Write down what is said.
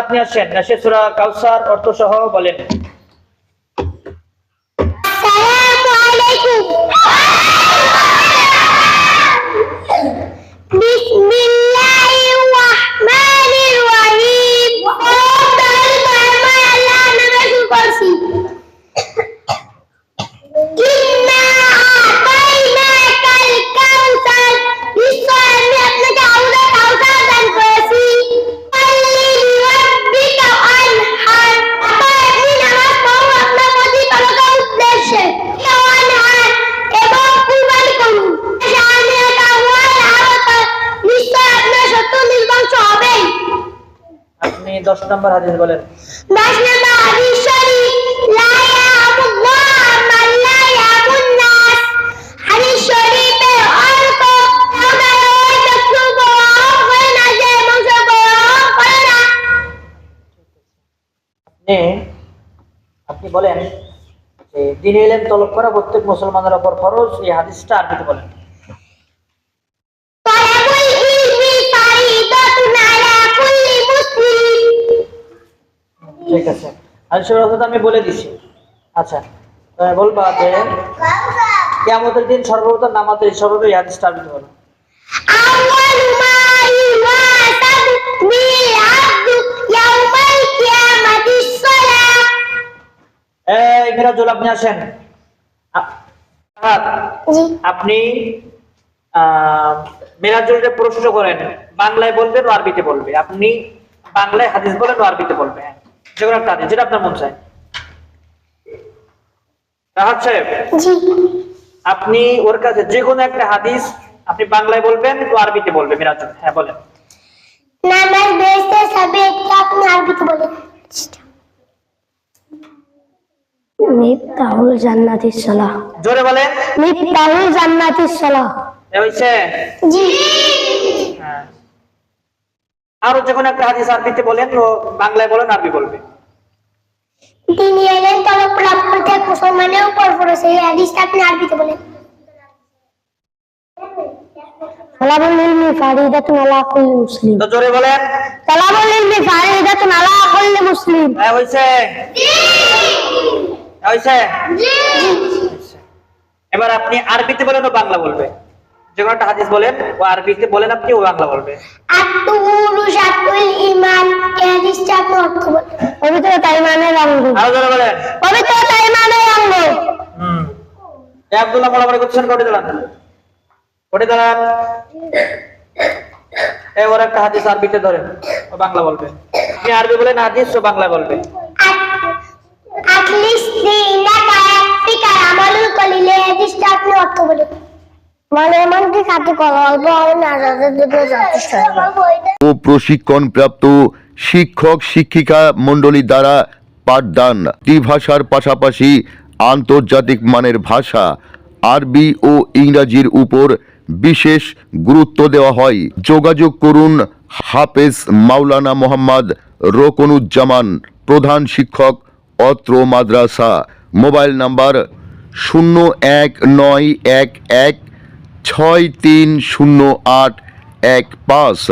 আপনি আসেন, সে সূরা কাউসার অর্থ সহ বলেন। আসসালামু আলাইকুম। বিসমিল্লাহির রহমানির রহিম। আল্লাহ নামে শুরু করছি। ইন্না আতাইনাকাল কাউসার, নিশ্চয় আমি আপনাকে আউলা কাউসার দান করেছি। সাল্লি লিরাব্বিকা ওয়ানহার, আপনি নামাজ পড়ুন আপনার প্রতিপালকের উদ্দেশ্যে। ওয়ানহার, এবং কুরবানি করুন। শানিয়াকা ওয়াল আবতার, নিশ্চয় আপনার শত্রু নির্বংশ হবে। আপনি 10 নম্বর হাদিস বলেন। 10 নম্বর হাদিস শরীফ, লা ইয়াবুল্লাহ মান লা ইয়াবুন নাস। হাদিস শরীফের অর্থ, আল্লাহ ওই ব্যক্তি গ্রহণ করে না যে বংশ গ্রহণ করে না। আপনি বলেন যে দ্বীনে ইলম তলব করা প্রত্যেক মুসলমানের উপর ফরজ। এই হাদিসটা আরবিতে বলেন। তালাবুল ইলমি ফারিদাতুন আলা কুল্লি মুসলিম। ঠিক আছে, হাদিসের অর্থটা আমি বলে দিছি। আচ্ছা, বলবা যে কিয়ামতের দিন সর্বপ্রথম নামাজের হিসাব হবে। এই হাদিসটা আরবিতে বলেন। আউয়ালু মা ইউহাসাবু বিল আবদু ইয়াউমাল কিয়ামাতিস সালাহ। এই মিরাজুল, আপনি আসেন। জি। আপনি মিরাজুলকে প্রশ্ন করেন, বাংলায় বলবেন ও আরবিতে বলবে। আপনি বাংলায় হাদিস বলেন ও আরবিতে বলবে। হ্যাঁ, যে কোনো একটা হাদিস, যেটা আপনার মন চায়। রাহাত সাহেব, জি। আপনি ওর কাছে যে কোনো একটা হাদিস আপনি বাংলায় বলবেন ও আরবিতে বলবে। মিরাজুল, হ্যাঁ বলেন। নামাজ বেহেশতে যাবে, এটা আপনি আরবিতে বলেন। মিফতাহুল জান্নাতিস সালাহ। জোরে বলেন। মিফতাহুল জান্নাতিস সালাহ। হইছে? জি। হ্যাঁ, আরো যে কোনো একটা হাদিস আরবিতে বলেন ও বাংলায় বলেন, আরবি বলবে। দ্বীনে ইলম তলব করা প্রত্যেক মুসলমানের উপর ফরজ। এই হাদিসটা আপনি আরবিতে বলেন। তালাবুল ইলমি ফারিদাতুন আলা কুল্লি মুসলিম। তো জোরে বলেন। তালাবুল ইলমি ফারিদাতুন আলা কুল্লি মুসলিম। হ্যাঁ, হইছে? জি। হইছে? জি। এবার আপনি আরবিতে বলেন ও বাংলা বলবে। যে কোনো একটা হাদিস বলেন ও আরবিতে বলেন, আপনি ও বাংলা বলবে। আত-তুহুরু শাতরুল ঈমান, এই হাদিসটা আপনি অর্থ বলেন। পবিত্রতা ঈমানের অঙ্গ। আরো জোরে বলেন। পবিত্রতা ঈমানের অঙ্গ। আব্দুল্লাহ মোলামারে করছেন, কোটে দাঁড়ান, কোটে দাঁড়ান। ওর একটা হাদিস আরবিতে ধরেন ও বাংলা বলবে। আপনি আরবি বলেন হাদিস, ও বাংলা বলবে। আটলিস্ট দিনাকা ইয়াকফিকা আমালুল কলিল, এই হাদিসটা আপনি অর্থ বলেন। মানে এমনকি কাটে করা অল্প হবে না, যাদের দুটো যথেষ্ট ও প্রশিক্ষণপ্রাপ্ত শিক্ষক শিক্ষিকা মণ্ডলী দ্বারা পাঠদান। ভাষার পাশাপাশি আন্তর্জাতিক মানের ভাষা আরবি ও ইংরাজির উপর বিশেষ গুরুত্ব দেওয়া হয়। যোগাযোগ করুন হাফেজ মাওলানা মোহাম্মদ রোকনুজ্জামান, প্রধান শিক্ষক, অত্র মাদ্রাসা। Mobile number 019116308115।